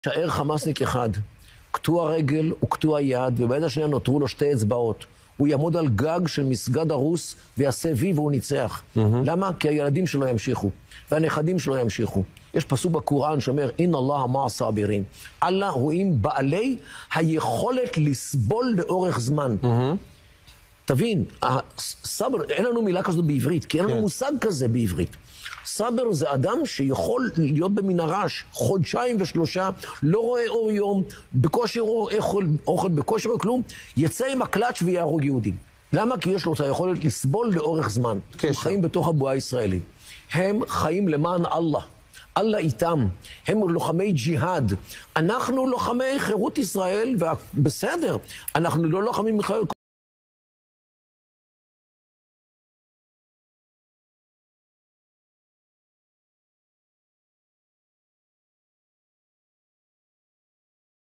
שער חמאסניק אחד, קטוע רגל וקטוע יד, וביד השנייה נותרו לו 2 אצבעות. הוא יעמוד על גג של מסגד הרוס ויעשה וי והוא ניצח. למה? כי הילדים שלו ימשיכו, והנכדים שלו ימשיכו. יש פסוק בקוראן שאומר, אין אללה מע סאבירין. אללה הוא עם בעלי היכולת לסבול לאורך זמן. תבין, סבר, אין לנו מילה כזאת בעברית, כי אין לנו מושג כזה בעברית. סבר זה אדם שיכול להיות במנהרה 2 חודשים ו3, לא רואה אור יום, בקושי אוכל, בקושי רואה כלום, יצא עם הקלאץ' ויהרוג יהודים. למה? כי יש לו את היכולת לסבול לאורך זמן. הם חיים בתוך הבועה הישראלית. הם חיים למען אללה. אללה איתם. הם לוחמי ג'יהאד. אנחנו לוחמי חירות ישראל, ובסדר, אנחנו לא לוחמים